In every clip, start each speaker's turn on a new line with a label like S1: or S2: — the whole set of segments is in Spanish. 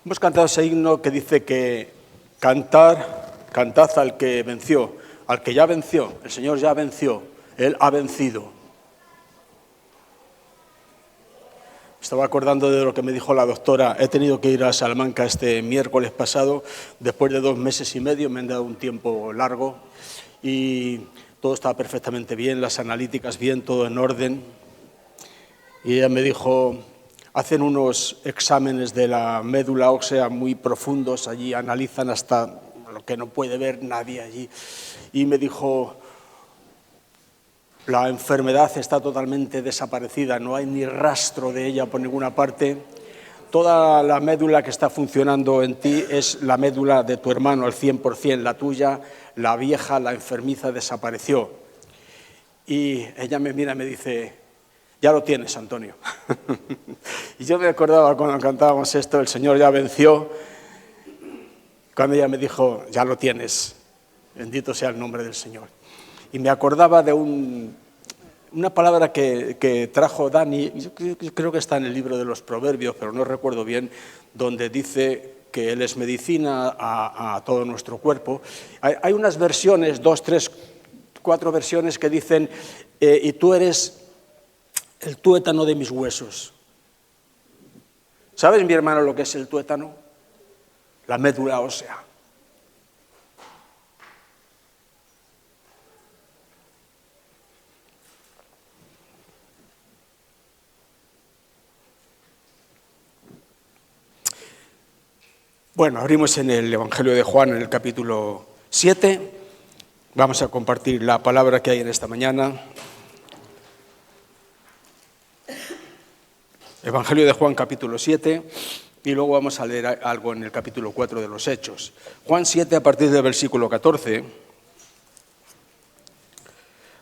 S1: Hemos cantado ese himno que dice que cantad al que venció, al que ya venció. El Señor ya venció, Él ha vencido. Estaba acordando de lo que me dijo la doctora. He tenido que ir a Salamanca este miércoles pasado. Después de 2 meses y medio, me han dado un tiempo largo y todo estaba perfectamente bien, las analíticas bien, todo en orden. Y ella me dijo, hacen unos exámenes de la médula ósea muy profundos, allí analizan hasta lo que no puede ver nadie allí. Y me dijo, la enfermedad está totalmente desaparecida, no hay ni rastro de ella por ninguna parte. Toda la médula que está funcionando en ti es la médula de tu hermano al 100%, la tuya, la vieja, la enfermiza, desapareció. Y ella me mira y me dice, ya lo tienes, Antonio. Y yo me acordaba cuando cantábamos esto, el Señor ya venció, cuando ella me dijo, ya lo tienes, bendito sea el nombre del Señor. Y me acordaba de una palabra que trajo Dani, yo creo que está en el libro de los Proverbios, pero no recuerdo bien, donde dice que Él es medicina a todo nuestro cuerpo. Hay unas versiones, 2, 3, 4 versiones que dicen, y tú eres el tuétano de mis huesos. ¿Sabes, mi hermano, lo que es el tuétano? La médula ósea. Bueno, abrimos en el Evangelio de Juan, en el capítulo 7. Vamos a compartir la palabra que hay en esta mañana. Evangelio de Juan, capítulo 7, y luego vamos a leer algo en el capítulo 4 de los Hechos. Juan 7, a partir del versículo 14,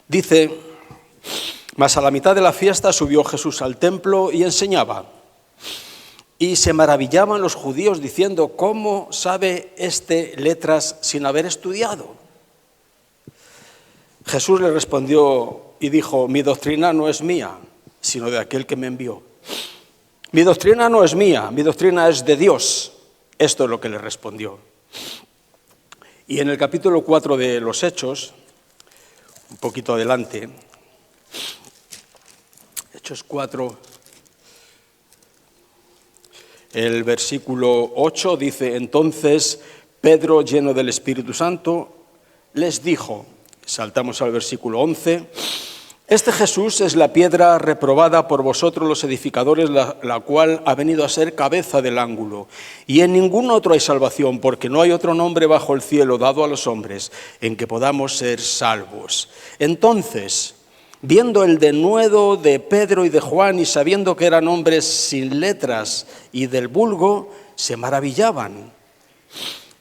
S1: dice, mas a la mitad de la fiesta subió Jesús al templo y enseñaba. Y se maravillaban los judíos diciendo, ¿cómo sabe este letras sin haber estudiado? Jesús le respondió y dijo, mi doctrina no es mía, sino de aquel que me envió. Mi doctrina no es mía, mi doctrina es de Dios. Esto es lo que le respondió. Y en el capítulo 4 de los Hechos, un poquito adelante, Hechos 4, el versículo 8 dice, entonces Pedro, lleno del Espíritu Santo, les dijo, saltamos al versículo 11, este Jesús es la piedra reprobada por vosotros los edificadores, la cual ha venido a ser cabeza del ángulo. Y en ningún otro hay salvación, porque no hay otro nombre bajo el cielo dado a los hombres en que podamos ser salvos. Entonces, viendo el denuedo de Pedro y de Juan y sabiendo que eran hombres sin letras y del vulgo, se maravillaban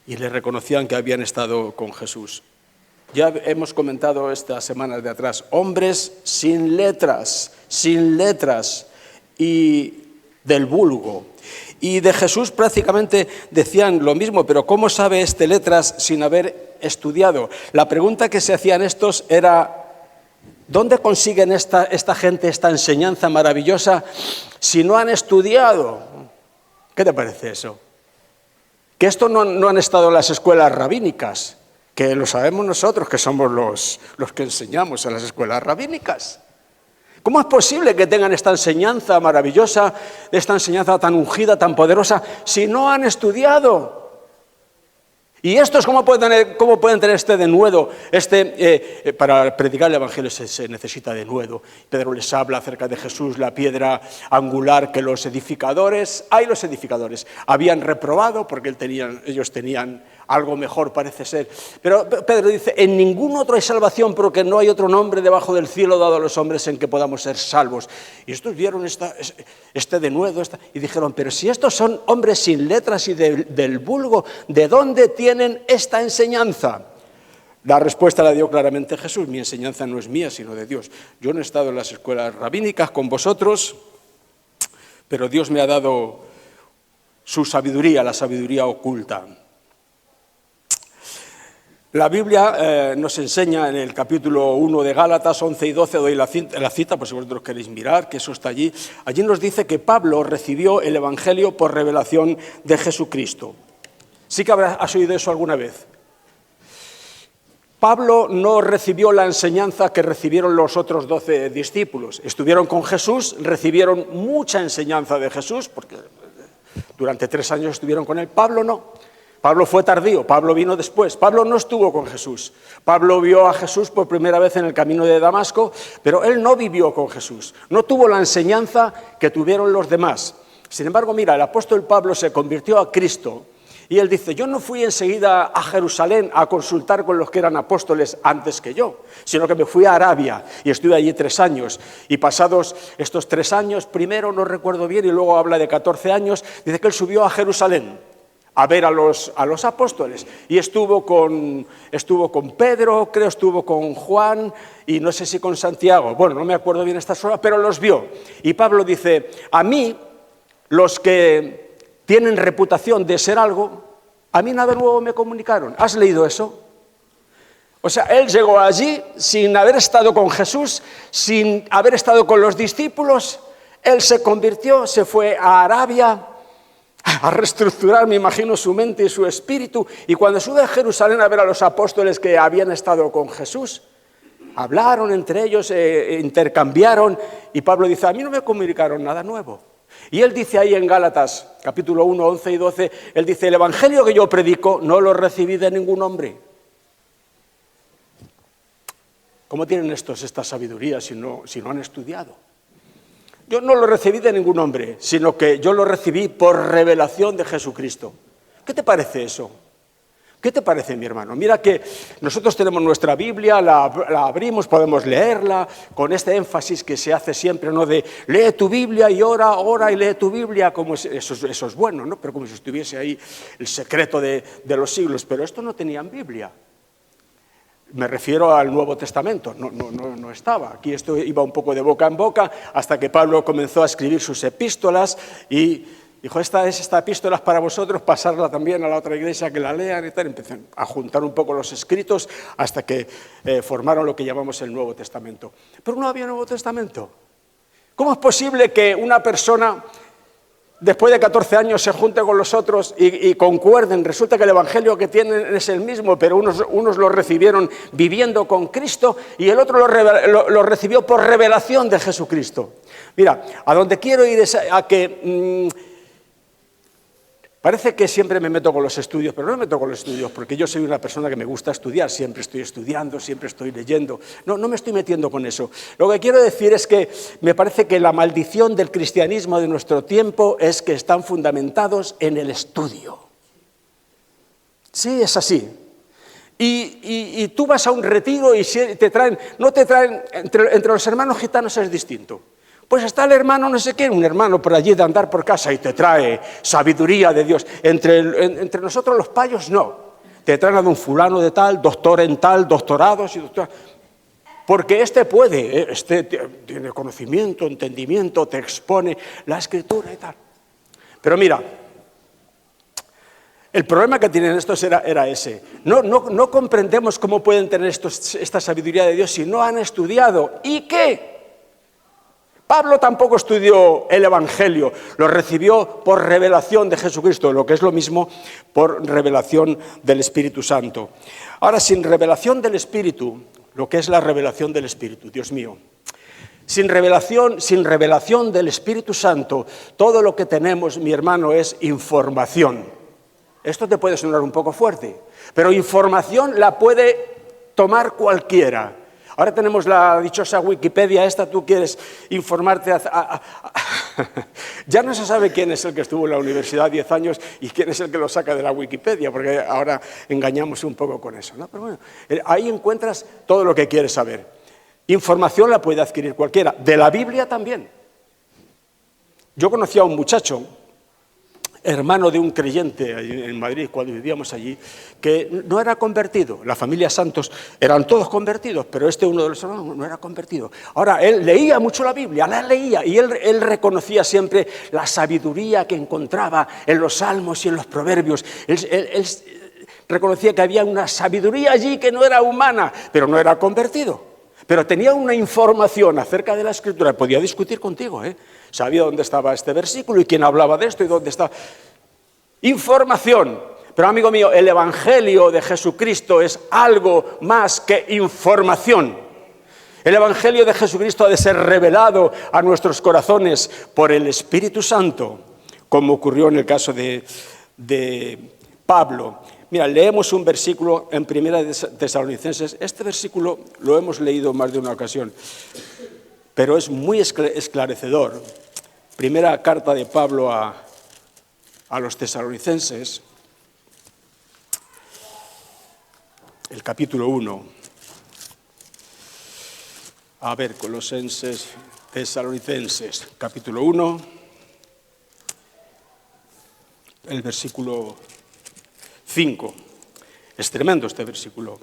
S1: y le reconocían que habían estado con Jesús. Ya hemos comentado estas semanas de atrás, hombres sin letras y del vulgo. Y de Jesús prácticamente decían lo mismo, pero ¿cómo sabe este letras sin haber estudiado? La pregunta que se hacían estos era, ¿dónde consiguen esta gente esta enseñanza maravillosa si no han estudiado? ¿Qué te parece eso? Que esto no han estado en las escuelas rabínicas, que lo sabemos nosotros, que somos los que enseñamos en las escuelas rabínicas. ¿Cómo es posible que tengan esta enseñanza maravillosa, esta enseñanza tan ungida, tan poderosa, si no han estudiado? ¿Y estos cómo pueden tener este denuedo? Para predicar el Evangelio se necesita denuedo. Pedro les habla acerca de Jesús, la piedra angular que los edificadores habían reprobado porque ellos tenían algo mejor, parece ser. Pero Pedro dice, en ningún otro hay salvación porque no hay otro nombre debajo del cielo dado a los hombres en que podamos ser salvos. Y estos vieron este denuedo y dijeron, pero si estos son hombres sin letras y del vulgo, ¿de dónde tienen esta enseñanza? La respuesta la dio claramente Jesús, mi enseñanza no es mía, sino de Dios. Yo no he estado en las escuelas rabínicas con vosotros, pero Dios me ha dado su sabiduría, la sabiduría oculta. La Biblia nos enseña en el capítulo 1 de Gálatas 11 y 12, doy la cita, por si vosotros queréis mirar, que eso está allí. Allí nos dice que Pablo recibió el Evangelio por revelación de Jesucristo. ¿Sí que has oído eso alguna vez? Pablo no recibió la enseñanza que recibieron los otros 12 discípulos. Estuvieron con Jesús, recibieron mucha enseñanza de Jesús, porque durante 3 años estuvieron con él. Pablo no. Pablo fue tardío, Pablo vino después. Pablo no estuvo con Jesús. Pablo vio a Jesús por primera vez en el camino de Damasco, pero él no vivió con Jesús. No tuvo la enseñanza que tuvieron los demás. Sin embargo, mira, el apóstol Pablo se convirtió a Cristo y él dice, yo no fui enseguida a Jerusalén a consultar con los que eran apóstoles antes que yo, sino que me fui a Arabia y estuve allí 3 años. Y pasados estos 3 años, primero no recuerdo bien y luego habla de 14 años, dice que él subió a Jerusalén a ver a los apóstoles, y estuvo con Pedro, creo estuvo con Juan, y no sé si con Santiago, bueno, no me acuerdo bien estas horas, pero los vio. Y Pablo dice, a mí, los que tienen reputación de ser algo, a mí nada nuevo me comunicaron. ¿Has leído eso? O sea, él llegó allí sin haber estado con Jesús, sin haber estado con los discípulos, él se convirtió, se fue a Arabia, a reestructurar, me imagino, su mente y su espíritu. Y cuando sube a Jerusalén a ver a los apóstoles que habían estado con Jesús, hablaron entre ellos, intercambiaron, y Pablo dice, a mí no me comunicaron nada nuevo. Y él dice ahí en Gálatas, capítulo 1, 11 y 12, él dice, el evangelio que yo predico no lo recibí de ningún hombre. ¿Cómo tienen estos esta sabiduría si no han estudiado? Yo no lo recibí de ningún hombre, sino que yo lo recibí por revelación de Jesucristo. ¿Qué te parece eso? ¿Qué te parece, mi hermano? Mira que nosotros tenemos nuestra Biblia, la abrimos, podemos leerla, con este énfasis que se hace siempre, ¿no? De lee tu Biblia y ora y lee tu Biblia, como eso es bueno, ¿no? Pero como si estuviese ahí el secreto de los siglos. Pero esto no tenían Biblia. Me refiero al Nuevo Testamento, no estaba. Aquí esto iba un poco de boca en boca hasta que Pablo comenzó a escribir sus epístolas y dijo, esta epístola es para vosotros, pasarla también a la otra iglesia que la lean y tal. Empezaron a juntar un poco los escritos hasta que formaron lo que llamamos el Nuevo Testamento. Pero no había Nuevo Testamento. ¿Cómo es posible que una persona después de 14 años se junte con los otros y concuerden? Resulta que el evangelio que tienen es el mismo, pero unos lo recibieron viviendo con Cristo y el otro lo recibió por revelación de Jesucristo. Mira, a donde quiero ir es a que parece que siempre me meto con los estudios, pero no me meto con los estudios porque yo soy una persona que me gusta estudiar, siempre estoy estudiando, siempre estoy leyendo. No me estoy metiendo con eso. Lo que quiero decir es que me parece que la maldición del cristianismo de nuestro tiempo es que están fundamentados en el estudio. Sí, es así. Y tú vas a un retiro y no te traen, entre los hermanos gitanos es distinto. Pues está el hermano no sé qué, un hermano por allí de andar por casa y te trae sabiduría de Dios. Entre nosotros los payos no. Te traen a un fulano de tal, doctor en tal, doctorados y doctorados. Porque este puede, tiene conocimiento, entendimiento, te expone la Escritura y tal. Pero mira, el problema que tienen estos era ese. No comprendemos cómo pueden tener esta sabiduría de Dios si no han estudiado. ¿Y qué? Pablo tampoco estudió el Evangelio, lo recibió por revelación de Jesucristo, lo que es lo mismo por revelación del Espíritu Santo. Ahora, sin revelación del Espíritu, lo que es la revelación del Espíritu, Dios mío, sin revelación del Espíritu Santo, todo lo que tenemos, mi hermano, es información. Esto te puede sonar un poco fuerte, pero información la puede tomar cualquiera. Ahora tenemos la dichosa Wikipedia esta, tú quieres informarte. Ya no se sabe quién es el que estuvo en la universidad 10 años y quién es el que lo saca de la Wikipedia, porque ahora engañamos un poco con eso, ¿no? Pero bueno, ahí encuentras todo lo que quieres saber. Información la puede adquirir cualquiera, de la Biblia también. Yo conocí a un muchacho, hermano de un creyente en Madrid, cuando vivíamos allí, que no era convertido. La familia Santos eran todos convertidos, pero uno de los hermanos, no era convertido. Ahora, él leía mucho la Biblia, la leía, y él reconocía siempre la sabiduría que encontraba en los salmos y en los proverbios. Él reconocía que había una sabiduría allí que no era humana, pero no era convertido. Pero tenía una información acerca de la Escritura, podía discutir contigo, sabía dónde estaba este versículo y quién hablaba de esto y dónde estaba. Información. Pero amigo mío, el Evangelio de Jesucristo es algo más que información. El Evangelio de Jesucristo ha de ser revelado a nuestros corazones por el Espíritu Santo, como ocurrió en el caso de Pablo. Mira, leemos un versículo en Primera de Tesalonicenses. Este versículo lo hemos leído más de una ocasión, pero es muy esclarecedor. Primera carta de Pablo a los tesalonicenses, el capítulo 1. A ver, Colosenses, Tesalonicenses, capítulo 1, el versículo 5. Es tremendo este versículo.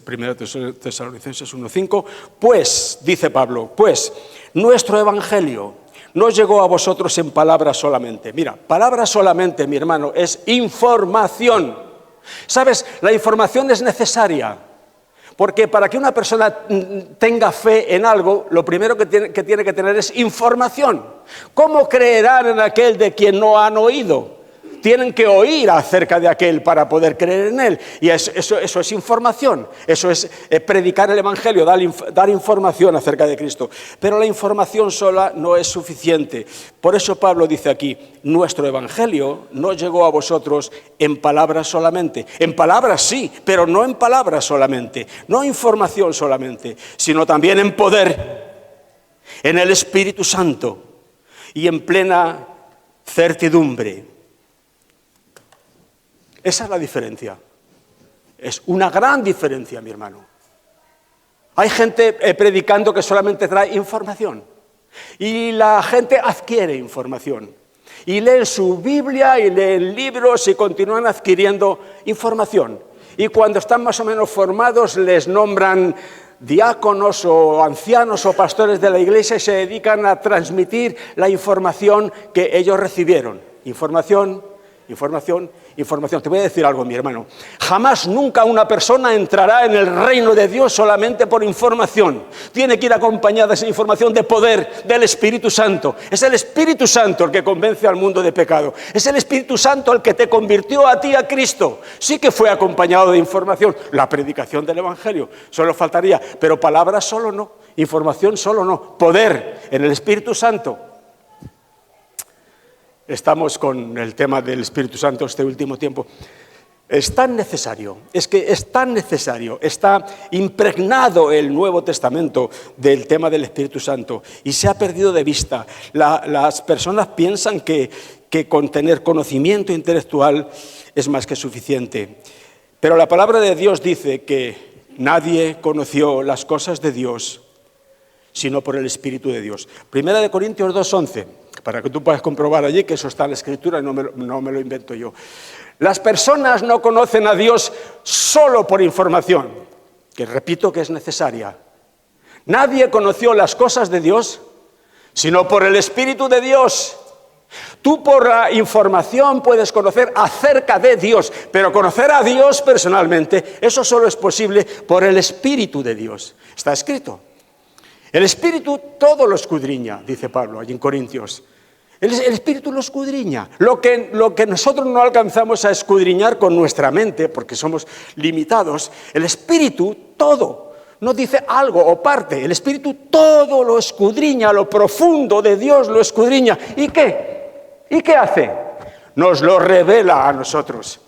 S1: Primero Tesalonicenses 1:5. Pues, dice Pablo, pues nuestro evangelio no llegó a vosotros en palabras solamente. Mira, palabras solamente, mi hermano, es información. ¿Sabes? La información es necesaria. Porque para que una persona tenga fe en algo, lo primero que tiene que tener es información. ¿Cómo creerán en aquel de quien no han oído? Tienen que oír acerca de aquel para poder creer en él. Y eso es información. Eso es predicar el Evangelio, dar información acerca de Cristo. Pero la información sola no es suficiente. Por eso Pablo dice aquí, nuestro Evangelio no llegó a vosotros en palabras solamente. En palabras sí, pero no en palabras solamente. No información solamente, sino también en poder, en el Espíritu Santo y en plena certidumbre. Esa es la diferencia. Es una gran diferencia, mi hermano. Hay gente predicando que solamente trae información. Y la gente adquiere información. Y leen su Biblia y leen libros y continúan adquiriendo información. Y cuando están más o menos formados les nombran diáconos o ancianos o pastores de la iglesia y se dedican a transmitir la información que ellos recibieron. Información. Te voy a decir algo, mi hermano. Jamás, nunca una persona entrará en el reino de Dios solamente por información. Tiene que ir acompañada esa información de poder del Espíritu Santo. Es el Espíritu Santo el que convence al mundo de pecado. Es el Espíritu Santo el que te convirtió a ti a Cristo. Sí que fue acompañado de información. La predicación del Evangelio, solo faltaría. Pero palabras solo no, información solo no. Poder en el Espíritu Santo. Estamos con el tema del Espíritu Santo este último tiempo. Es tan necesario, está impregnado el Nuevo Testamento del tema del Espíritu Santo y se ha perdido de vista. Las personas piensan que con tener conocimiento intelectual es más que suficiente. Pero la palabra de Dios dice que nadie conoció las cosas de Dios sino por el Espíritu de Dios. Primera de Corintios 2:11, para que tú puedas comprobar allí que eso está en la Escritura y no me lo invento yo. Las personas no conocen a Dios solo por información, que repito que es necesaria. Nadie conoció las cosas de Dios sino por el Espíritu de Dios. Tú por la información puedes conocer acerca de Dios, pero conocer a Dios personalmente, eso solo es posible por el Espíritu de Dios. Está escrito. El Espíritu todo lo escudriña, dice Pablo allí en Corintios. El Espíritu lo escudriña. Lo que nosotros no alcanzamos a escudriñar con nuestra mente, porque somos limitados, el Espíritu todo, no dice algo o parte, el Espíritu todo lo escudriña, lo profundo de Dios lo escudriña. ¿Y qué? ¿Y qué hace? Nos lo revela a nosotros.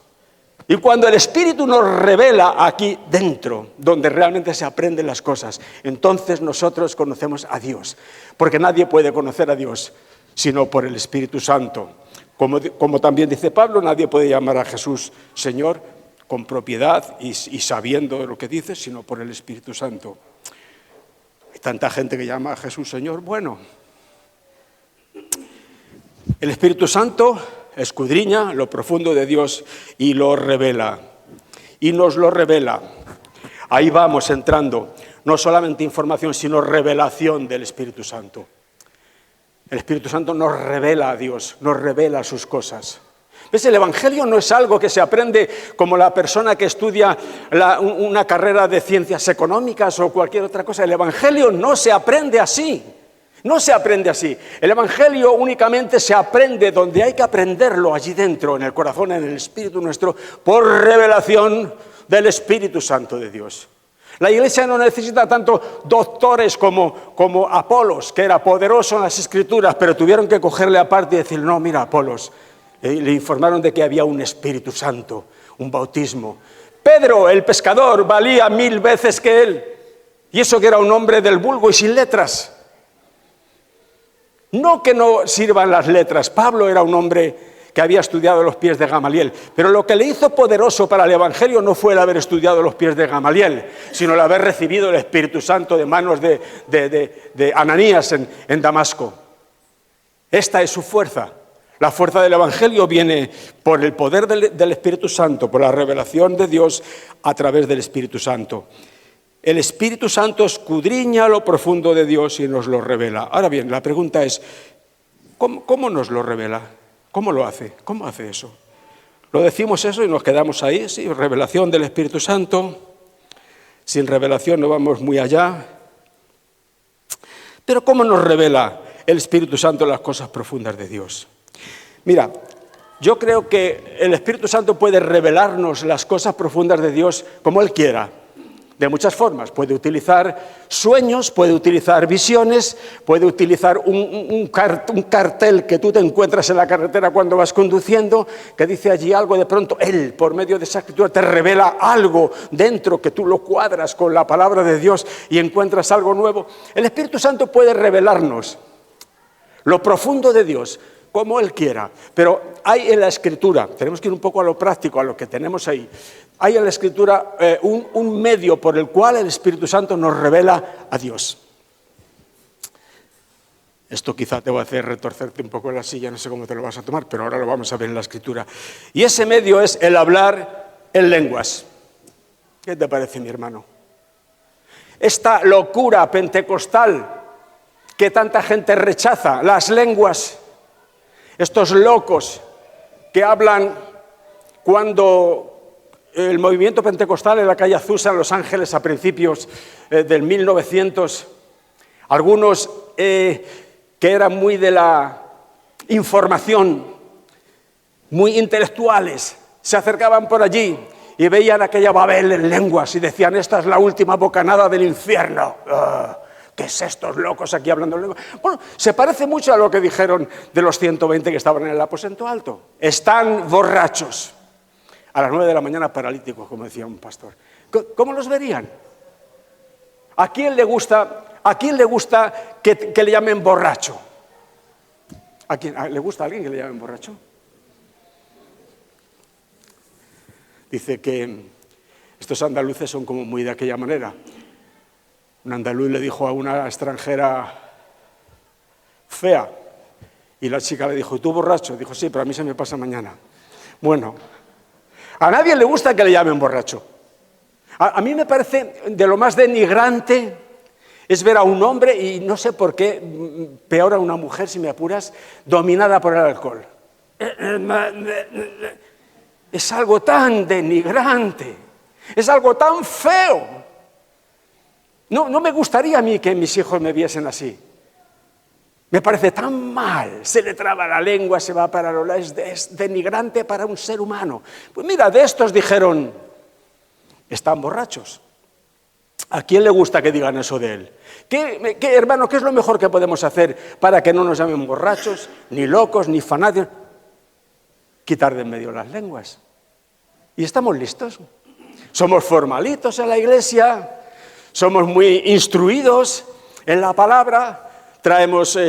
S1: Y cuando el Espíritu nos revela aquí dentro, donde realmente se aprenden las cosas, entonces nosotros conocemos a Dios. Porque nadie puede conocer a Dios sino por el Espíritu Santo. Como también dice Pablo, nadie puede llamar a Jesús Señor con propiedad y sabiendo lo que dice, sino por el Espíritu Santo. Hay tanta gente que llama a Jesús Señor. Bueno, el Espíritu Santo escudriña lo profundo de Dios y lo revela. Y nos lo revela. Ahí vamos entrando. No solamente información, sino revelación del Espíritu Santo. El Espíritu Santo nos revela a Dios, nos revela sus cosas. ¿Ves? El Evangelio no es algo que se aprende como la persona que estudia una carrera de ciencias económicas o cualquier otra cosa. El Evangelio no se aprende así. No se aprende así. El Evangelio únicamente se aprende donde hay que aprenderlo, allí dentro, en el corazón, en el espíritu nuestro, por revelación del Espíritu Santo de Dios. La Iglesia no necesita tanto doctores como Apolos, que era poderoso en las Escrituras, pero tuvieron que cogerle aparte y decir, no, mira, Apolos. Le informaron de que había un Espíritu Santo, un bautismo. Pedro, el pescador, valía 1000 veces que él. Y eso que era un hombre del vulgo y sin letras. No que no sirvan las letras. Pablo era un hombre que había estudiado los pies de Gamaliel. Pero lo que le hizo poderoso para el Evangelio no fue el haber estudiado los pies de Gamaliel, sino el haber recibido el Espíritu Santo de manos de Ananías en Damasco. Esta es su fuerza. La fuerza del Evangelio viene por el poder del Espíritu Santo, por la revelación de Dios a través del Espíritu Santo. El Espíritu Santo escudriña lo profundo de Dios y nos lo revela. Ahora bien, la pregunta es, ¿cómo nos lo revela? ¿Cómo lo hace? ¿Cómo hace eso? Lo decimos eso y nos quedamos ahí, sí, revelación del Espíritu Santo. Sin revelación no vamos muy allá. Pero ¿cómo nos revela el Espíritu Santo las cosas profundas de Dios? Mira, yo creo que el Espíritu Santo puede revelarnos las cosas profundas de Dios como Él quiera, de muchas formas. Puede utilizar sueños, puede utilizar visiones, puede utilizar un cartel que tú te encuentras en la carretera cuando vas conduciendo, que dice allí algo, de pronto Él, por medio de esa escritura, te revela algo dentro que tú lo cuadras con la palabra de Dios y encuentras algo nuevo. El Espíritu Santo puede revelarnos lo profundo de Dios, como Él quiera, pero hay en la Escritura, tenemos que ir un poco a lo práctico, a lo que tenemos ahí, hay en la Escritura un medio por el cual el Espíritu Santo nos revela a Dios. Esto quizá te va a hacer retorcerte un poco en la silla, no sé cómo te lo vas a tomar, pero ahora lo vamos a ver en la Escritura. Y ese medio es el hablar en lenguas. ¿Qué te parece, mi hermano? Esta locura pentecostal que tanta gente rechaza, las lenguas. Estos locos que hablan cuando el movimiento pentecostal en la calle Azusa, en Los Ángeles, a principios del 1900, algunos que eran muy de la información, muy intelectuales, se acercaban por allí y veían aquella Babel en lenguas y decían, esta es la última bocanada del infierno. ¿Qué es estos locos aquí hablando en lengua? Bueno, se parece mucho a lo que dijeron de los 120 que estaban en el aposento alto. Están borrachos. A las 9 de la mañana paralíticos, como decía un pastor. ¿Cómo los verían? ¿A quién le gusta que le llamen borracho? ¿Le gusta a alguien que le llamen borracho? Dice que estos andaluces son como muy de aquella manera. Un andaluz le dijo a una extranjera fea y la chica le dijo, ¿y tú borracho? Dijo, sí, pero a mí se me pasa mañana. Bueno, a nadie le gusta que le llamen borracho. A mí me parece de lo más denigrante es ver a un hombre, y no sé por qué, peor a una mujer, si me apuras, dominada por el alcohol. Es algo tan denigrante, es algo tan feo. No me gustaría a mí que mis hijos me viesen así. Me parece tan mal, se le traba la lengua, se va para lo lado, es denigrante para un ser humano. Pues mira, de estos dijeron, están borrachos. ¿A quién le gusta que digan eso de él? Hermano, ¿qué es lo mejor que podemos hacer para que no nos llamen borrachos, ni locos, ni fanáticos? Quitar de en medio las lenguas. Y estamos listos. Somos formalitos en la iglesia. Somos muy instruidos en la palabra, traemos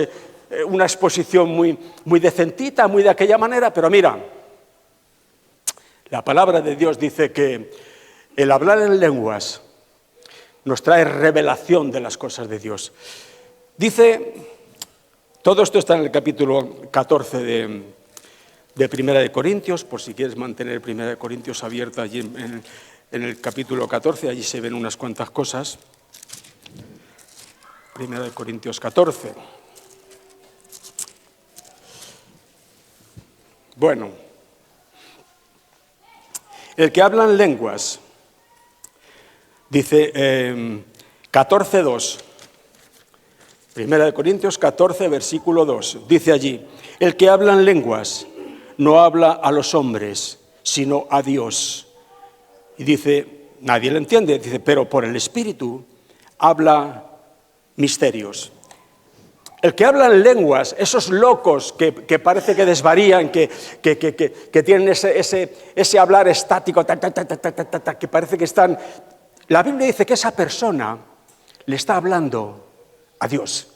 S1: una exposición muy decentita, muy de aquella manera, pero mira, la palabra de Dios dice que el hablar en lenguas nos trae revelación de las cosas de Dios. Dice, todo esto está en el capítulo 14 de Primera de Corintios, por si quieres mantener Primera de Corintios abierta allí en el capítulo 14, allí se ven unas cuantas cosas. Primera de Corintios 14. Bueno, El que habla en lenguas, dice 14:2, 1 Corintios 14, versículo 2, dice allí, el que habla en lenguas no habla a los hombres, sino a Dios. Y dice, nadie le entiende, dice, pero por el Espíritu habla misterios. El que habla en lenguas, esos locos que parece que desvarían, que tienen ese hablar estático, que parece que están... La Biblia dice que esa persona le está hablando a Dios.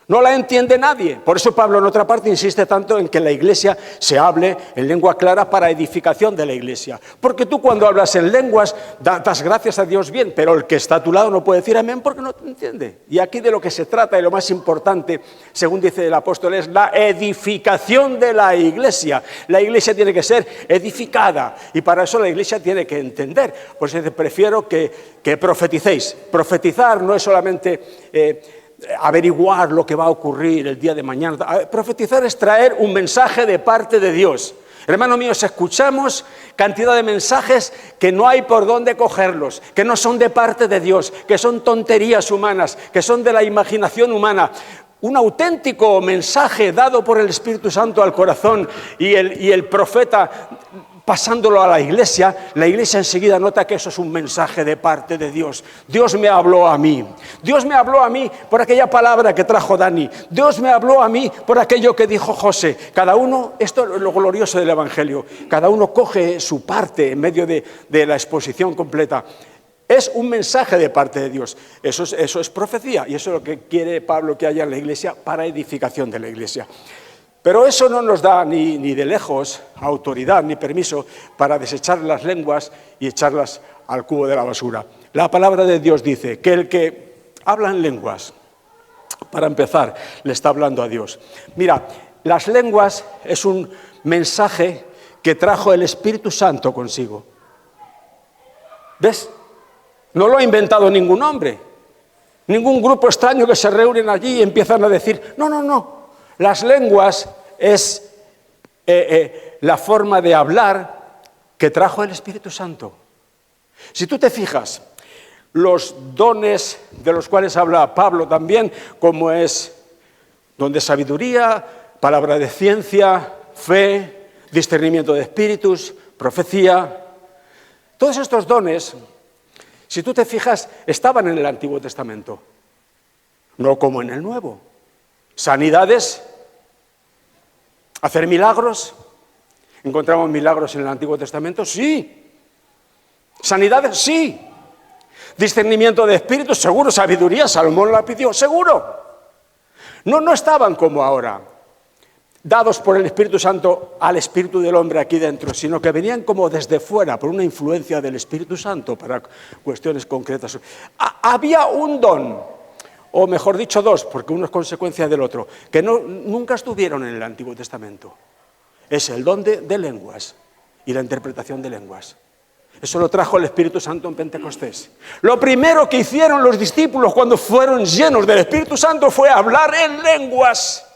S1: No la entiende nadie. Por eso Pablo en otra parte insiste tanto en que la iglesia se hable en lengua clara para edificación de la iglesia. Porque tú cuando hablas en lenguas das gracias a Dios bien, pero el que está a tu lado no puede decir amén porque no te entiende. Y aquí de lo que se trata y lo más importante, según dice el apóstol, es la edificación de la iglesia. La iglesia tiene que ser edificada y para eso la iglesia tiene que entender. Por eso prefiero que profeticéis. Profetizar no es solamente... averiguar lo que va a ocurrir el día de mañana. Profetizar es traer un mensaje de parte de Dios. Hermanos míos, escuchamos cantidad de mensajes que no hay por dónde cogerlos, que no son de parte de Dios, que son tonterías humanas, que son de la imaginación humana. Un auténtico mensaje dado por el Espíritu Santo al corazón y el profeta pasándolo a la iglesia enseguida nota que eso es un mensaje de parte de Dios. Dios me habló a mí. Dios me habló a mí por aquella palabra que trajo Dani. Dios me habló a mí por aquello que dijo José. Cada uno, esto es lo glorioso del Evangelio, cada uno coge su parte en medio de la exposición completa. Es un mensaje de parte de Dios. Eso es profecía y eso es lo que quiere Pablo que haya en la iglesia para edificación de la iglesia. Pero eso no nos da ni de lejos autoridad ni permiso para desechar las lenguas y echarlas al cubo de la basura. La palabra de Dios dice que el que habla en lenguas, para empezar, le está hablando a Dios. Mira, las lenguas es un mensaje que trajo el Espíritu Santo consigo. ¿Ves? No lo ha inventado ningún hombre. Ningún grupo extraño que se reúnen allí y empiezan a decir, no. Las lenguas es la forma de hablar que trajo el Espíritu Santo. Si tú te fijas, los dones de los cuales habla Pablo también, como es don de sabiduría, palabra de ciencia, fe, discernimiento de espíritus, profecía, todos estos dones, si tú te fijas, estaban en el Antiguo Testamento, no como en el Nuevo. Sanidades, hacer milagros. ¿Encontramos milagros en el Antiguo Testamento? Sí. Sanidades, sí. Discernimiento de espíritus, seguro. Sabiduría, Salomón la pidió, seguro. No estaban como ahora, dados por el Espíritu Santo al espíritu del hombre aquí dentro, sino que venían como desde fuera, por una influencia del Espíritu Santo para cuestiones concretas. Había un don, o mejor dicho dos, porque uno es consecuencia del otro, que nunca estuvieron en el Antiguo Testamento. Es el don de lenguas y la interpretación de lenguas. Eso lo trajo el Espíritu Santo en Pentecostés. Lo primero que hicieron los discípulos cuando fueron llenos del Espíritu Santo fue hablar en lenguas.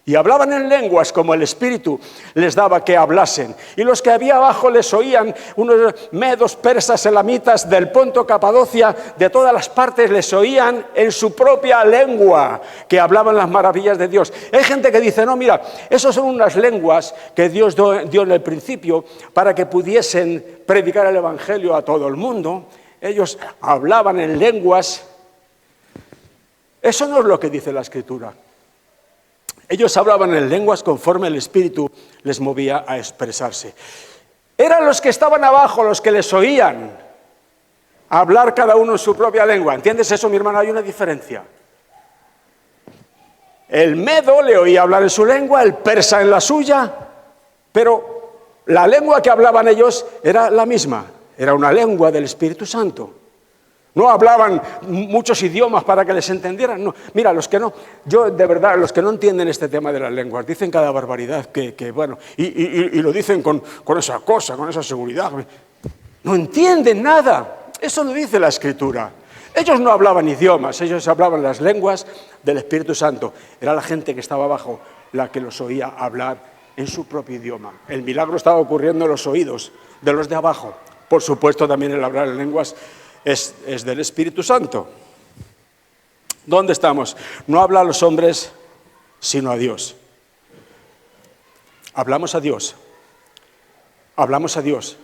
S1: Y hablaban en lenguas como el Espíritu les daba que hablasen. Y los que había abajo les oían, unos medos, persas, elamitas del Ponto, Capadocia, de todas las partes les oían en su propia lengua, que hablaban las maravillas de Dios. Hay gente que dice, no, mira, esas son unas lenguas que Dios dio en el principio para que pudiesen predicar el Evangelio a todo el mundo. Ellos hablaban en lenguas. Eso no es lo que dice la Escritura. Ellos hablaban en lenguas conforme el Espíritu les movía a expresarse. Eran los que estaban abajo, los que les oían hablar cada uno en su propia lengua. ¿Entiendes eso, mi hermano? Hay una diferencia. El medo le oía hablar en su lengua, el persa en la suya, pero la lengua que hablaban ellos era la misma. Era una lengua del Espíritu Santo. No hablaban muchos idiomas para que les entendieran. No. Mira, los que no entienden este tema de las lenguas, dicen cada barbaridad que bueno, y lo dicen con esa cosa, con esa seguridad. No entienden nada. Eso lo dice la Escritura. Ellos no hablaban idiomas, ellos hablaban las lenguas del Espíritu Santo. Era la gente que estaba abajo la que los oía hablar en su propio idioma. El milagro estaba ocurriendo en los oídos de los de abajo. Por supuesto, también el hablar en lenguas es del Espíritu Santo. ¿Dónde estamos? No habla a los hombres, sino a Dios. Hablamos a Dios. Hablamos a Dios.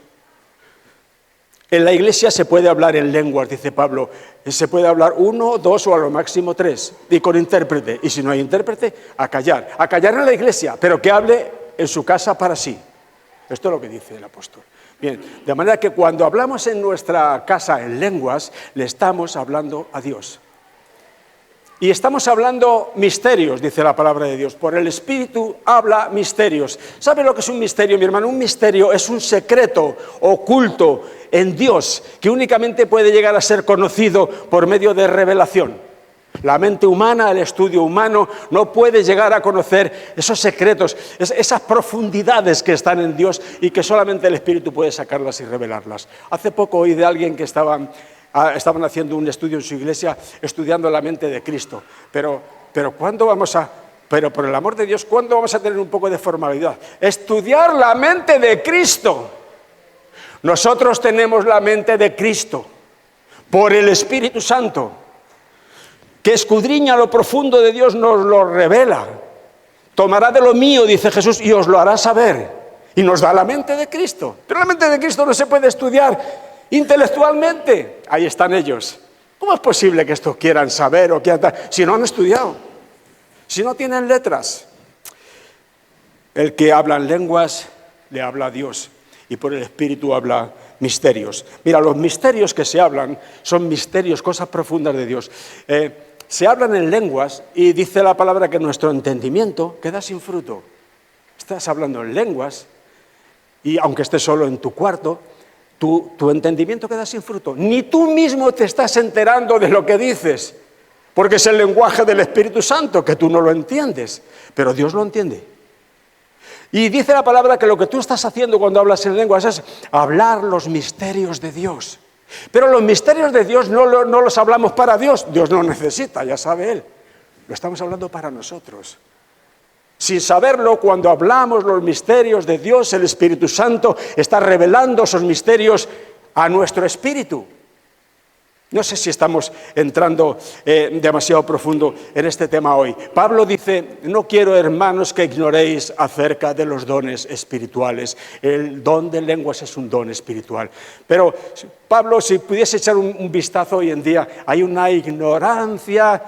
S1: En la iglesia se puede hablar en lenguas, dice Pablo. Se puede hablar 1, 2 o a lo máximo 3. Y con intérprete. Y si no hay intérprete, a callar. A callar en la iglesia, pero que hable en su casa para sí. Esto es lo que dice el apóstol. Bien, de manera que cuando hablamos en nuestra casa en lenguas, le estamos hablando a Dios. Y estamos hablando misterios, dice la palabra de Dios. Por el Espíritu habla misterios. ¿Sabe lo que es un misterio, mi hermano? Un misterio es un secreto oculto en Dios que únicamente puede llegar a ser conocido por medio de revelación. La mente humana, el estudio humano, no puede llegar a conocer esos secretos, esas profundidades que están en Dios y que solamente el Espíritu puede sacarlas y revelarlas. Hace poco oí de alguien que estaban haciendo un estudio en su iglesia, estudiando la mente de Cristo. Pero ¿cuándo vamos a...? Pero por el amor de Dios, ¿cuándo vamos a tener un poco de formalidad? Estudiar la mente de Cristo. Nosotros tenemos la mente de Cristo por el Espíritu Santo, que escudriña lo profundo de Dios, nos lo revela. Tomará de lo mío, dice Jesús, y os lo hará saber. Y nos da la mente de Cristo. Pero la mente de Cristo no se puede estudiar intelectualmente. Ahí están ellos. ¿Cómo es posible que esto quieran saber o quieran si no han estudiado? Si no tienen letras. El que habla en lenguas le habla a Dios y por el Espíritu habla misterios. Mira, los misterios que se hablan son misterios, cosas profundas de Dios. Se hablan en lenguas y dice la palabra que nuestro entendimiento queda sin fruto. Estás hablando en lenguas y aunque estés solo en tu cuarto, tu entendimiento queda sin fruto. Ni tú mismo te estás enterando de lo que dices, porque es el lenguaje del Espíritu Santo, que tú no lo entiendes, pero Dios lo entiende. Y dice la palabra que lo que tú estás haciendo cuando hablas en lenguas es hablar los misterios de Dios. Pero los misterios de Dios no los hablamos para Dios. Dios no necesita, ya sabe Él. Lo estamos hablando para nosotros. Sin saberlo, cuando hablamos los misterios de Dios, el Espíritu Santo está revelando esos misterios a nuestro espíritu. No sé si estamos entrando demasiado profundo en este tema hoy. Pablo dice, no quiero, hermanos, que ignoréis acerca de los dones espirituales. El don de lenguas es un don espiritual. Pero, Pablo, si pudiese echar un vistazo hoy en día, hay una ignorancia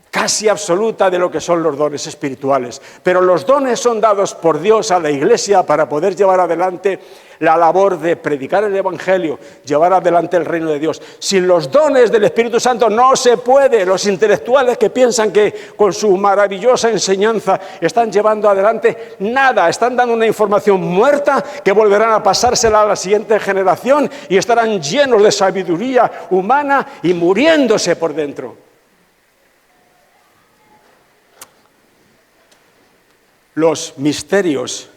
S1: casi absoluta de lo que son los dones espirituales. Pero los dones son dados por Dios a la Iglesia para poder llevar adelante la labor de predicar el Evangelio, llevar adelante el reino de Dios. Sin los dones del Espíritu Santo no se puede. Los intelectuales que piensan que con su maravillosa enseñanza están llevando adelante nada, están dando una información muerta que volverán a pasársela a la siguiente generación y estarán llenos de sabiduría humana y muriéndose por dentro. Los misterios,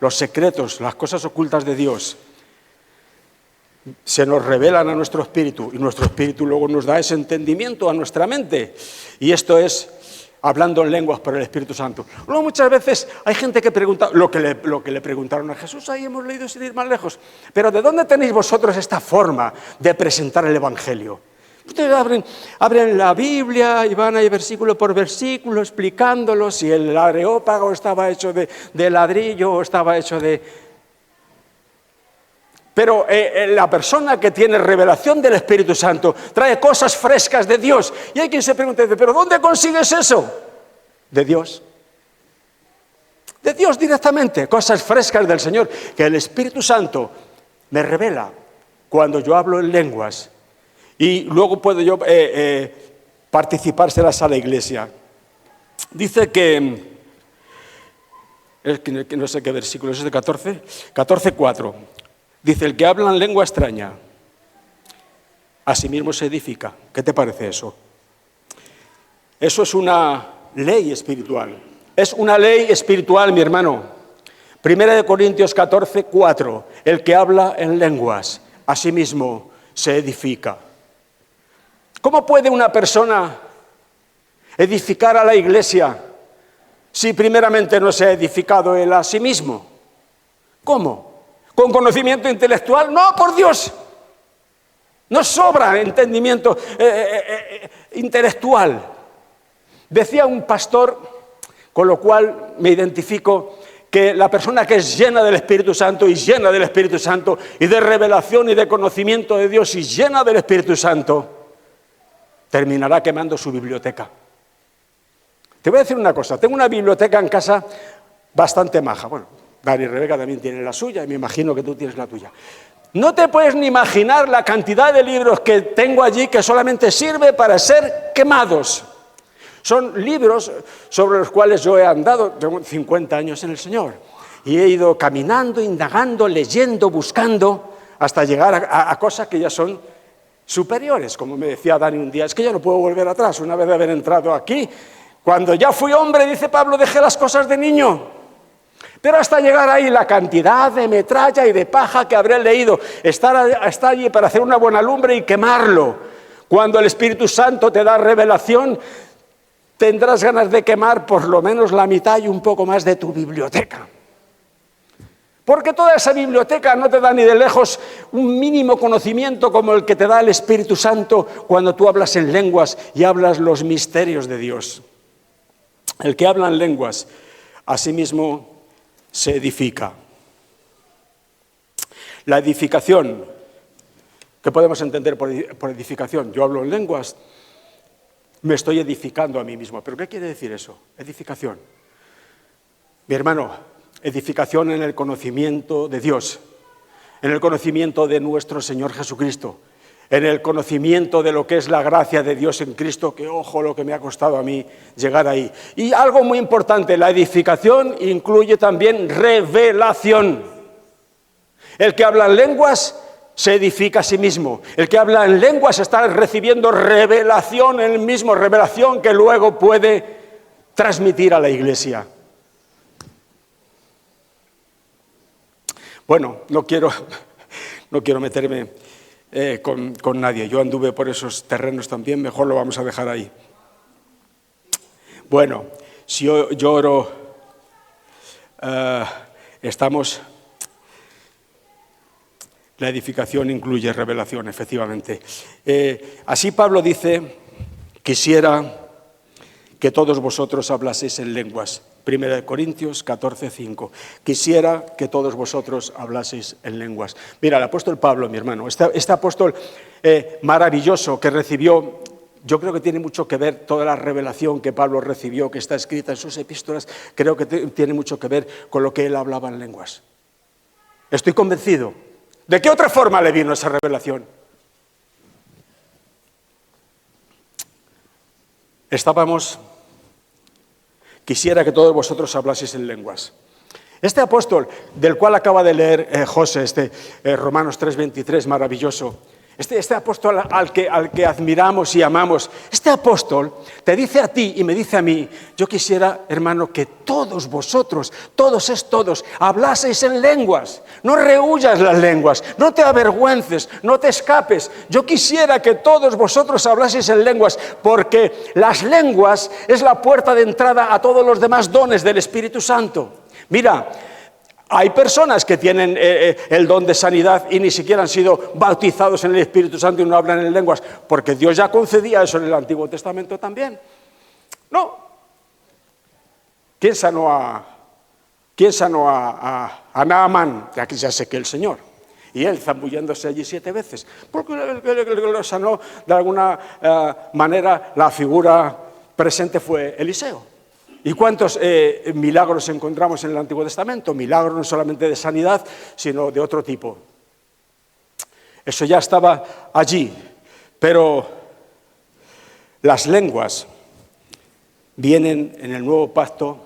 S1: los secretos, las cosas ocultas de Dios se nos revelan a nuestro espíritu y nuestro espíritu luego nos da ese entendimiento a nuestra mente. Y esto es hablando en lenguas por el Espíritu Santo. Luego muchas veces hay gente que pregunta lo que le preguntaron a Jesús, ahí hemos leído sin ir más lejos. Pero ¿de dónde tenéis vosotros esta forma de presentar el Evangelio? Ustedes abren la Biblia y van ahí versículo por versículo explicándolo si el areópago estaba hecho de ladrillo o estaba hecho de... Pero la persona que tiene revelación del Espíritu Santo trae cosas frescas de Dios. Y hay quien se pregunta, ¿pero dónde consigues eso? De Dios. De Dios directamente, cosas frescas del Señor, que el Espíritu Santo me revela cuando yo hablo en lenguas. Y luego puedo yo participárselas a la iglesia. Dice que no sé qué versículo, es de 14:4. Dice, el que habla en lengua extraña, a sí mismo se edifica. ¿Qué te parece eso? Eso es una ley espiritual. Es una ley espiritual, mi hermano. 1 Corintios 14:4. El que habla en lenguas, a sí mismo se edifica. ¿Cómo puede una persona edificar a la iglesia si primeramente no se ha edificado él a sí mismo? ¿Cómo? ¿Con conocimiento intelectual? No, por Dios. No sobra entendimiento intelectual. Decía un pastor, con lo cual me identifico, que la persona que es llena del Espíritu Santo y llena del Espíritu Santo y de revelación y de conocimiento de Dios y llena del Espíritu Santo, terminará quemando su biblioteca. Te voy a decir una cosa, tengo una biblioteca en casa bastante maja. Bueno, Dani y Rebeca también tienen la suya y me imagino que tú tienes la tuya. No te puedes ni imaginar la cantidad de libros que tengo allí que solamente sirve para ser quemados. Son libros sobre los cuales yo he andado, tengo 50 años en el Señor, y he ido caminando, indagando, leyendo, buscando, hasta llegar a cosas que ya son superiores. Como me decía Dani un día, es que ya no puedo volver atrás, una vez de haber entrado aquí. Cuando ya fui hombre, dice Pablo, dejé las cosas de niño. Pero hasta llegar ahí, la cantidad de metralla y de paja que habré leído, está allí para hacer una buena lumbre y quemarlo. Cuando el Espíritu Santo te da revelación, tendrás ganas de quemar por lo menos la mitad y un poco más de tu biblioteca. Porque toda esa biblioteca no te da ni de lejos un mínimo conocimiento como el que te da el Espíritu Santo cuando tú hablas en lenguas y hablas los misterios de Dios. El que habla en lenguas, a sí mismo se edifica. La edificación, ¿qué podemos entender por edificación? Yo hablo en lenguas, me estoy edificando a mí mismo. ¿Pero qué quiere decir eso? Edificación. Mi hermano, edificación en el conocimiento de Dios, en el conocimiento de nuestro Señor Jesucristo, en el conocimiento de lo que es la gracia de Dios en Cristo, que ojo lo que me ha costado a mí llegar ahí. Y algo muy importante, la edificación incluye también revelación. El que habla en lenguas se edifica a sí mismo. El que habla en lenguas está recibiendo revelación él mismo, revelación que luego puede transmitir a la iglesia. Bueno, no quiero meterme con nadie. Yo anduve por esos terrenos también, mejor lo vamos a dejar ahí. Bueno, si yo oro, la edificación incluye revelación, efectivamente. Así Pablo dice, quisiera que todos vosotros hablaseis en lenguas. 1 Corintios 14:5. Quisiera que todos vosotros hablaseis en lenguas. Mira, el apóstol Pablo, mi hermano, este apóstol maravilloso que recibió, yo creo que tiene mucho que ver toda la revelación que Pablo recibió, que está escrita en sus epístolas, creo que tiene mucho que ver con lo que él hablaba en lenguas. Estoy convencido. ¿De qué otra forma le vino esa revelación? Quisiera que todos vosotros hablaseis en lenguas. Este apóstol, del cual acaba de leer José, Romanos 3:23, maravilloso, este apóstol al que admiramos y amamos, este apóstol te dice a ti y me dice a mí, yo quisiera, hermano, que todos vosotros, todos, hablaseis en lenguas. No rehuyas las lenguas, no te avergüences, no te escapes. Yo quisiera que todos vosotros hablaseis en lenguas, porque las lenguas es la puerta de entrada a todos los demás dones del Espíritu Santo. Mira, hay personas que tienen el don de sanidad y ni siquiera han sido bautizados en el Espíritu Santo y no hablan en lenguas, porque Dios ya concedía eso en el Antiguo Testamento también. No. ¿Quién sanó a Naamán? Aquí ya sé que el Señor. Y él zambulléndose allí 7 veces. Porque lo sanó de alguna manera, la figura presente fue Eliseo. ¿Y cuántos milagros encontramos en el Antiguo Testamento? Milagros no solamente de sanidad, sino de otro tipo. Eso ya estaba allí, pero las lenguas vienen en el nuevo pacto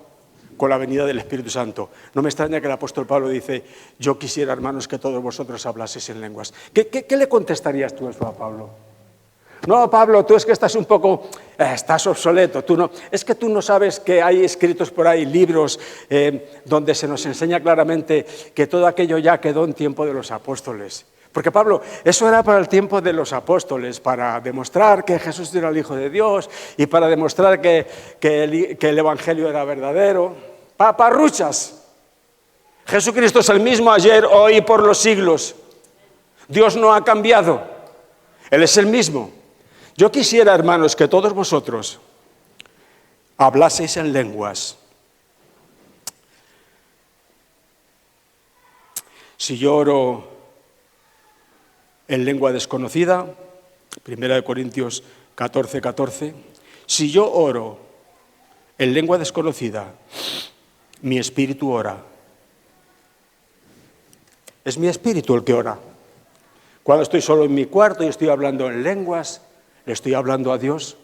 S1: con la venida del Espíritu Santo. No me extraña que el apóstol Pablo dice, yo quisiera, hermanos, que todos vosotros hablaseis en lenguas. ¿Qué le contestarías tú eso a Pablo? No, Pablo, tú es que estás un poco, estás obsoleto, es que tú no sabes que hay escritos por ahí libros donde se nos enseña claramente que todo aquello ya quedó en tiempo de los apóstoles. Porque Pablo, eso era para el tiempo de los apóstoles, para demostrar que Jesús era el Hijo de Dios y para demostrar que el Evangelio era verdadero. Paparruchas. Jesucristo es el mismo ayer, hoy y por los siglos. Dios no ha cambiado. Él es el mismo. Yo quisiera, hermanos, que todos vosotros hablaseis en lenguas. Si yo oro en lengua desconocida, 1 Corintios 14:14, si yo oro en lengua desconocida, mi espíritu ora. Es mi espíritu el que ora. Cuando estoy solo en mi cuarto y estoy hablando en lenguas, le estoy hablando a Dios,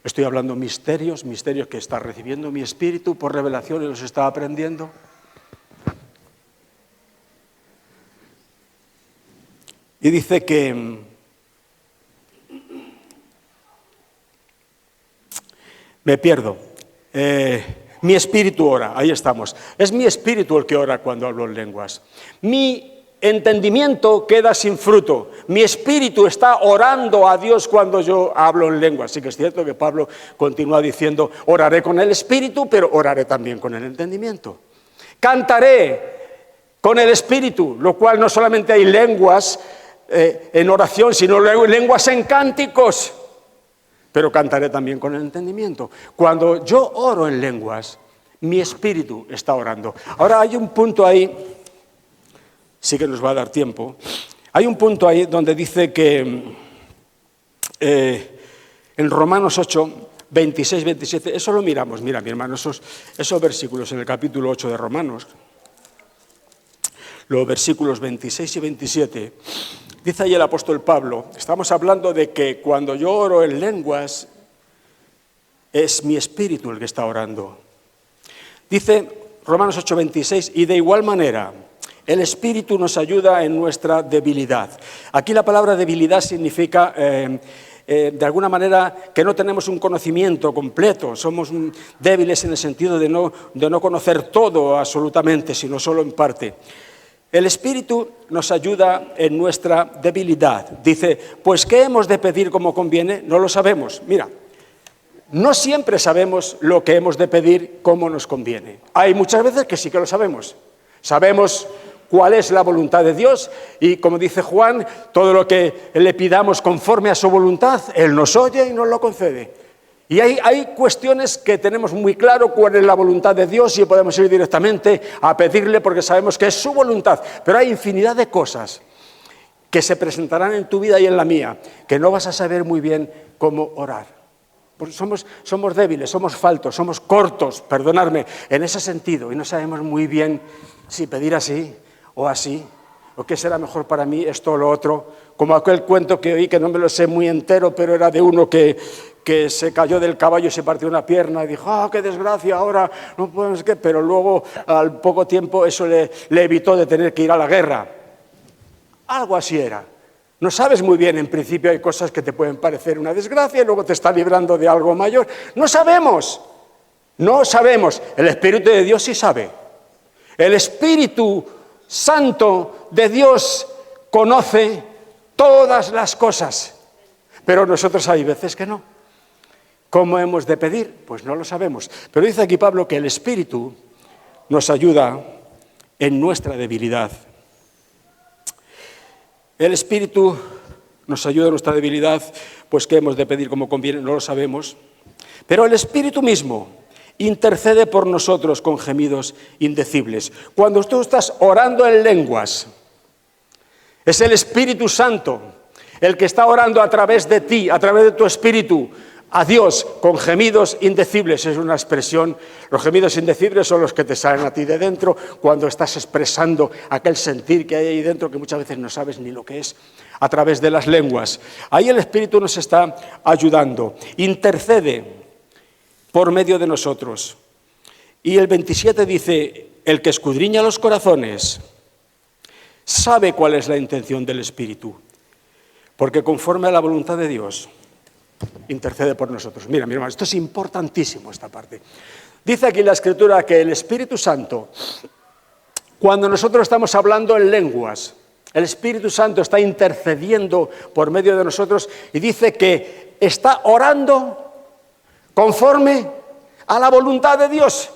S1: estoy hablando misterios que está recibiendo mi espíritu por revelación y los está aprendiendo. Y dice que me pierdo. Mi espíritu ora, ahí estamos. Es mi espíritu el que ora cuando hablo en lenguas. Mi entendimiento queda sin fruto. Mi espíritu está orando a Dios cuando yo hablo en lenguas. Sí que es cierto que Pablo continúa diciendo, oraré con el espíritu, pero oraré también con el entendimiento. Cantaré con el espíritu, lo cual no solamente hay lenguas en oración, sino lenguas en cánticos. Pero cantaré también con el entendimiento. Cuando yo oro en lenguas, mi espíritu está orando. Ahora hay un punto ahí, sí que nos va a dar tiempo, hay un punto ahí donde dice que en Romanos 8, 26, 27, eso lo miramos, mira mi hermano, esos versículos en el capítulo 8 de Romanos, los versículos 26 y 27, dice ahí el apóstol Pablo, estamos hablando de que cuando yo oro en lenguas, es mi espíritu el que está orando. Dice Romanos 8, 26, y de igual manera, el espíritu nos ayuda en nuestra debilidad. Aquí la palabra debilidad significa, de alguna manera, que no tenemos un conocimiento completo, somos débiles en el sentido de no conocer todo absolutamente, sino solo en parte. El Espíritu nos ayuda en nuestra debilidad. Dice, pues ¿qué hemos de pedir como conviene? No lo sabemos. Mira, no siempre sabemos lo que hemos de pedir como nos conviene. Hay muchas veces que sí que lo sabemos. Sabemos cuál es la voluntad de Dios y, como dice Juan, todo lo que le pidamos conforme a su voluntad, Él nos oye y nos lo concede. Y hay cuestiones que tenemos muy claro cuál es la voluntad de Dios y podemos ir directamente a pedirle porque sabemos que es su voluntad. Pero hay infinidad de cosas que se presentarán en tu vida y en la mía que no vas a saber muy bien cómo orar. Porque somos débiles, somos faltos, somos cortos, perdonadme, en ese sentido. Y no sabemos muy bien si pedir así o así, o qué será mejor para mí, esto o lo otro. Como aquel cuento que oí, que no me lo sé muy entero, pero era de uno que se cayó del caballo y se partió una pierna y dijo, qué desgracia, ahora no podemos qué, pero luego al poco tiempo eso le evitó de tener que ir a la guerra. Algo así era. No sabes muy bien, en principio hay cosas que te pueden parecer una desgracia y luego te está librando de algo mayor. No sabemos. El Espíritu de Dios sí sabe. El Espíritu Santo de Dios conoce todas las cosas, pero nosotros hay veces que no. ¿Cómo hemos de pedir? Pues no lo sabemos. Pero dice aquí Pablo que el Espíritu nos ayuda en nuestra debilidad. El Espíritu nos ayuda en nuestra debilidad, pues ¿qué hemos de pedir como conviene? No lo sabemos. Pero el Espíritu mismo intercede por nosotros con gemidos indecibles. Cuando tú estás orando en lenguas, es el Espíritu Santo el que está orando a través de ti, a través de tu espíritu, a Dios con gemidos indecibles. Es una expresión, los gemidos indecibles son los que te salen a ti de dentro cuando estás expresando aquel sentir que hay ahí dentro que muchas veces no sabes ni lo que es, a través de las lenguas. Ahí el Espíritu nos está ayudando, intercede por medio de nosotros. Y el 27 dice, el que escudriña los corazones sabe cuál es la intención del Espíritu, porque conforme a la voluntad de Dios intercede por nosotros. Mira, mi hermano, esto es importantísimo, esta parte. Dice aquí la Escritura que el Espíritu Santo, cuando nosotros estamos hablando en lenguas, El Espíritu Santo está intercediendo por medio de nosotros y dice que está orando conforme a la voluntad de Dios.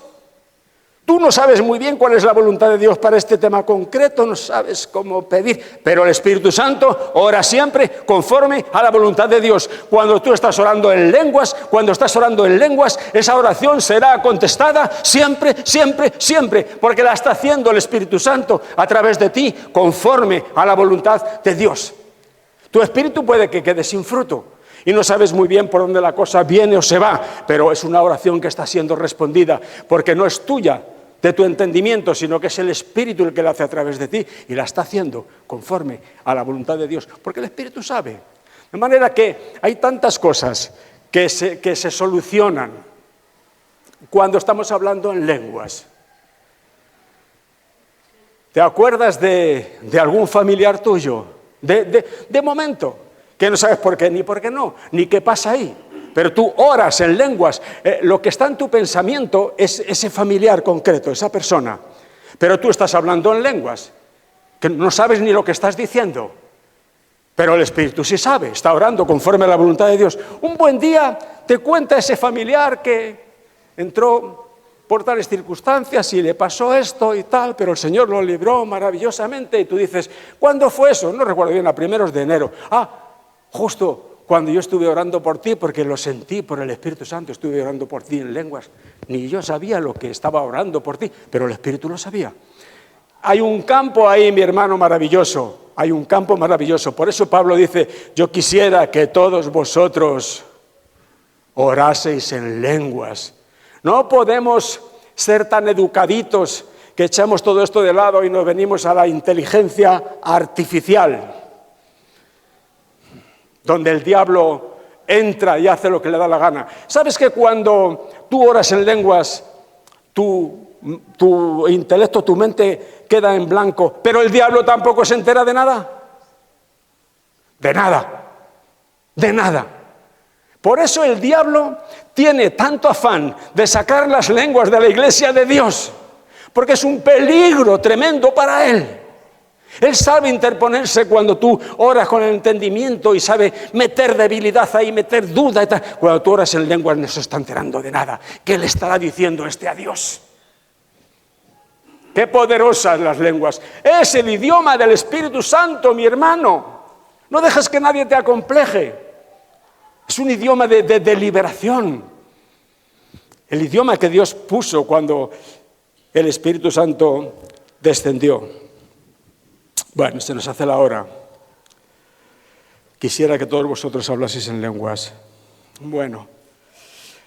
S1: Tú no sabes muy bien cuál es la voluntad de Dios para este tema concreto, no sabes cómo pedir, pero el Espíritu Santo ora siempre conforme a la voluntad de Dios. Cuando tú estás orando en lenguas, esa oración será contestada siempre, siempre, siempre, porque la está haciendo el Espíritu Santo a través de ti, conforme a la voluntad de Dios. Tu espíritu puede que quede sin fruto y no sabes muy bien por dónde la cosa viene o se va, pero es una oración que está siendo respondida, porque no es tuya, de tu entendimiento, sino que es el Espíritu el que la hace a través de ti y la está haciendo conforme a la voluntad de Dios, porque el Espíritu sabe. De manera que hay tantas cosas que se solucionan cuando estamos hablando en lenguas. ¿Te acuerdas de algún familiar tuyo? De momento, que no sabes por qué ni por qué no, ni qué pasa ahí. Pero tú oras en lenguas, lo que está en tu pensamiento es ese familiar concreto, esa persona. Pero tú estás hablando en lenguas, que no sabes ni lo que estás diciendo. Pero el Espíritu sí sabe, está orando conforme a la voluntad de Dios. Un buen día te cuenta ese familiar que entró por tales circunstancias y le pasó esto y tal, pero el Señor lo libró maravillosamente. Y tú dices, ¿cuándo fue eso? No recuerdo bien, a primeros de enero. Justo cuando yo estuve orando por ti, porque lo sentí por el Espíritu Santo, estuve orando por ti en lenguas. Ni yo sabía lo que estaba orando por ti, pero el Espíritu lo sabía. Hay un campo ahí, mi hermano, maravilloso. Hay un campo maravilloso. Por eso Pablo dice, yo quisiera que todos vosotros oraseis en lenguas. No podemos ser tan educaditos que echamos todo esto de lado y nos venimos a la inteligencia artificial, donde el diablo entra y hace lo que le da la gana. ¿Sabes que cuando tú oras en lenguas, tu intelecto, tu mente queda en blanco, pero el diablo tampoco se entera de nada? De nada, de nada. Por eso el diablo tiene tanto afán de sacar las lenguas de la iglesia de Dios, porque es un peligro tremendo para él. Él sabe interponerse cuando tú oras con el entendimiento y sabe meter debilidad ahí, meter duda y tal. Cuando tú oras en lenguas no se está enterando de nada. ¿Qué le estará diciendo este a Dios? Qué poderosas las lenguas. Es el idioma del Espíritu Santo, mi hermano. No dejes que nadie te acompleje. Es un idioma de liberación. El idioma que Dios puso cuando el Espíritu Santo descendió. Bueno, se nos hace la hora. Quisiera que todos vosotros hablaseis en lenguas. Bueno,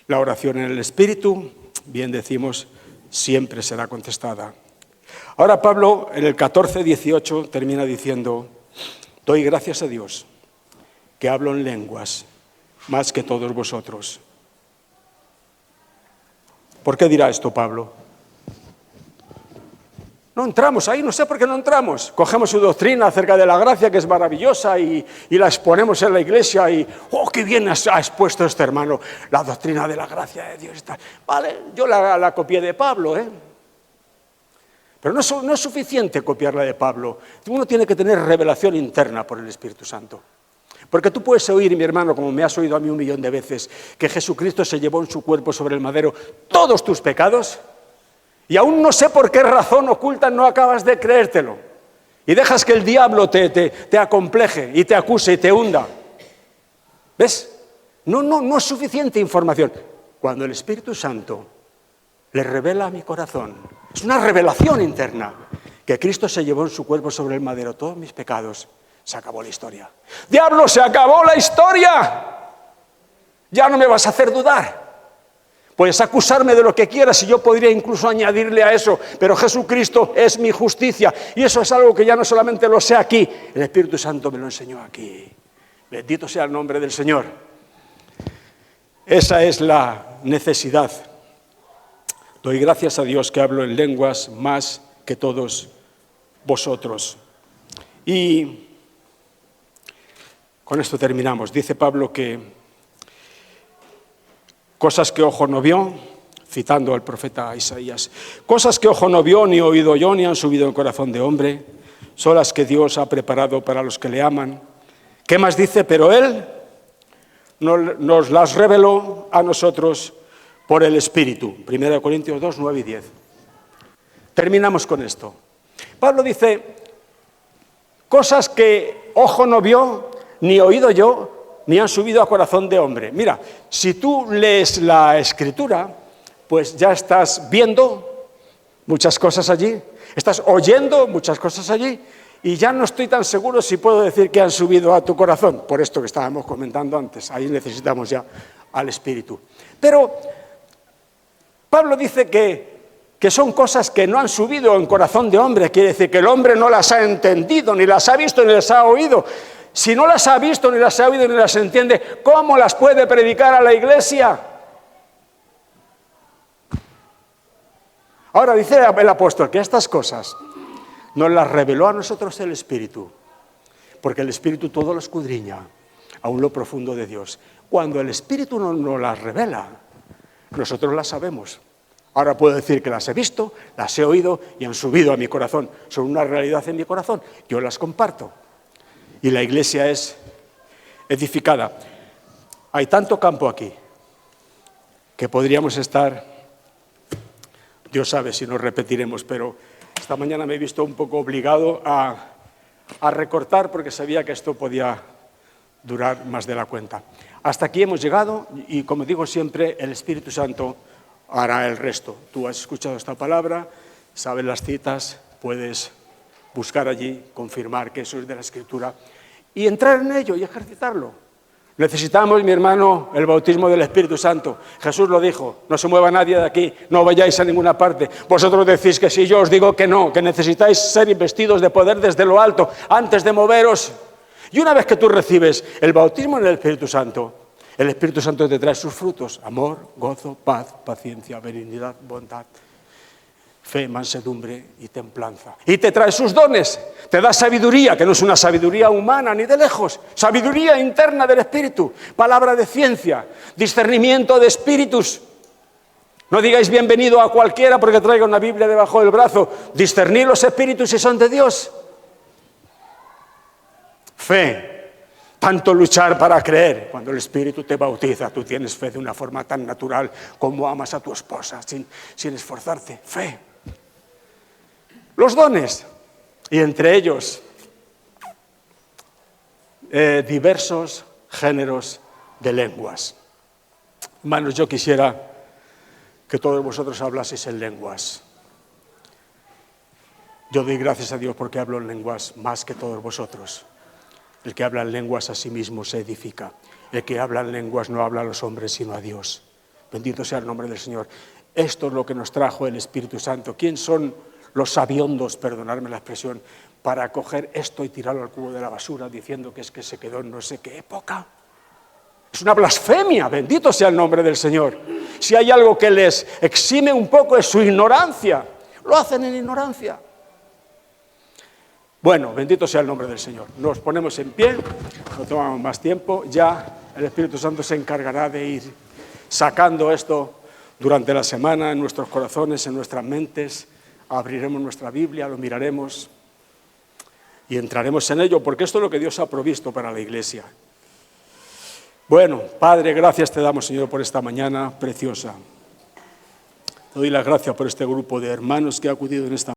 S1: la oración en el Espíritu, bien decimos, siempre será contestada. Ahora Pablo, en el 14:18, termina diciendo, doy gracias a Dios, que hablo en lenguas más que todos vosotros. ¿Por qué dirá esto Pablo? No entramos ahí, no sé por qué no entramos. Cogemos su doctrina acerca de la gracia, que es maravillosa, y la exponemos en la iglesia, y ¡oh, qué bien ha expuesto este hermano! La doctrina de la gracia de Dios. Vale, yo la copié de Pablo, Pero no es suficiente copiarla de Pablo. Uno tiene que tener revelación interna por el Espíritu Santo. Porque tú puedes oír, mi hermano, como me has oído a mí 1.000.000 de veces, que Jesucristo se llevó en su cuerpo sobre el madero todos tus pecados, y aún no sé por qué razón oculta no acabas de creértelo. Y dejas que el diablo te acompleje y te acuse y te hunda. ¿Ves? No es suficiente información. Cuando el Espíritu Santo le revela a mi corazón, es una revelación interna, que Cristo se llevó en su cuerpo sobre el madero todos mis pecados, se acabó la historia. ¡Diablo, se acabó la historia! Ya no me vas a hacer dudar. Puedes acusarme de lo que quieras y yo podría incluso añadirle a eso, pero Jesucristo es mi justicia y eso es algo que ya no solamente lo sé aquí, el Espíritu Santo me lo enseñó aquí. Bendito sea el nombre del Señor. Esa es la necesidad. Doy gracias a Dios que hablo en lenguas más que todos vosotros. Y con esto terminamos. Dice Pablo que cosas que ojo no vio, citando al profeta Isaías, cosas que ojo no vio, ni oído yo, ni han subido en corazón de hombre, son las que Dios ha preparado para los que le aman. ¿Qué más dice? Pero Él nos las reveló a nosotros por el Espíritu. 1 Corintios 2, 9 y 10. Terminamos con esto. Pablo dice, cosas que ojo no vio, ni oído yo, ni han subido a corazón de hombre. Mira, si tú lees la Escritura, pues ya estás viendo muchas cosas allí, estás oyendo muchas cosas allí, y ya no estoy tan seguro si puedo decir que han subido a tu corazón, por esto que estábamos comentando antes. Ahí necesitamos ya al Espíritu. Pero Pablo dice que son cosas que no han subido en corazón de hombre, quiere decir que el hombre no las ha entendido, ni las ha visto, ni las ha oído. Si no las ha visto, ni las ha oído, ni las entiende, ¿cómo las puede predicar a la iglesia? Ahora dice el apóstol que estas cosas nos las reveló a nosotros el Espíritu, porque el Espíritu todo lo escudriña, aún lo profundo de Dios. Cuando el Espíritu nos las revela, nosotros las sabemos. Ahora puedo decir que las he visto, las he oído y han subido a mi corazón. Son una realidad en mi corazón. Yo las comparto. Y la iglesia es edificada. Hay tanto campo aquí que podríamos estar, Dios sabe si nos repetiremos, pero esta mañana me he visto un poco obligado a recortar porque sabía que esto podía durar más de la cuenta. Hasta aquí hemos llegado y, como digo siempre, el Espíritu Santo hará el resto. Tú has escuchado esta palabra, sabes las citas, puedes buscar allí, confirmar que eso es de la Escritura y entrar en ello y ejercitarlo. Necesitamos, mi hermano, el bautismo del Espíritu Santo. Jesús lo dijo, no se mueva nadie de aquí, no vayáis a ninguna parte. Vosotros decís que sí, yo os digo que no, que necesitáis ser investidos de poder desde lo alto antes de moveros. Y una vez que tú recibes el bautismo en el Espíritu Santo te trae sus frutos: amor, gozo, paz, paciencia, benignidad, bondad, fe, mansedumbre y templanza. Y te trae sus dones, te da sabiduría, que no es una sabiduría humana ni de lejos, sabiduría interna del Espíritu, palabra de ciencia, discernimiento de espíritus. No digáis bienvenido a cualquiera porque traiga una Biblia debajo del brazo. Discernid los espíritus si son de Dios. Fe, tanto luchar para creer. Cuando el Espíritu te bautiza, tú tienes fe de una forma tan natural como amas a tu esposa, sin esforzarte. Fe. Los dones, y entre ellos diversos géneros de lenguas. Hermanos, yo quisiera que todos vosotros hablaseis en lenguas. Yo doy gracias a Dios porque hablo en lenguas más que todos vosotros. El que habla en lenguas a sí mismo se edifica. El que habla en lenguas no habla a los hombres sino a Dios. Bendito sea el nombre del Señor. Esto es lo que nos trajo el Espíritu Santo. ¿Quién son los sabiondos, perdonadme la expresión, para coger esto y tirarlo al cubo de la basura diciendo que es que se quedó en no sé qué época? Es una blasfemia, bendito sea el nombre del Señor. Si hay algo que les exime un poco es su ignorancia. Lo hacen en ignorancia. Bueno, bendito sea el nombre del Señor. Nos ponemos en pie, no tomamos más tiempo. Ya el Espíritu Santo se encargará de ir sacando esto durante la semana en nuestros corazones, en nuestras mentes. Abriremos nuestra Biblia, lo miraremos y entraremos en ello, porque esto es lo que Dios ha provisto para la iglesia. Bueno, Padre, gracias te damos, Señor, por esta mañana preciosa. Te doy las gracias por este grupo de hermanos que ha acudido en esta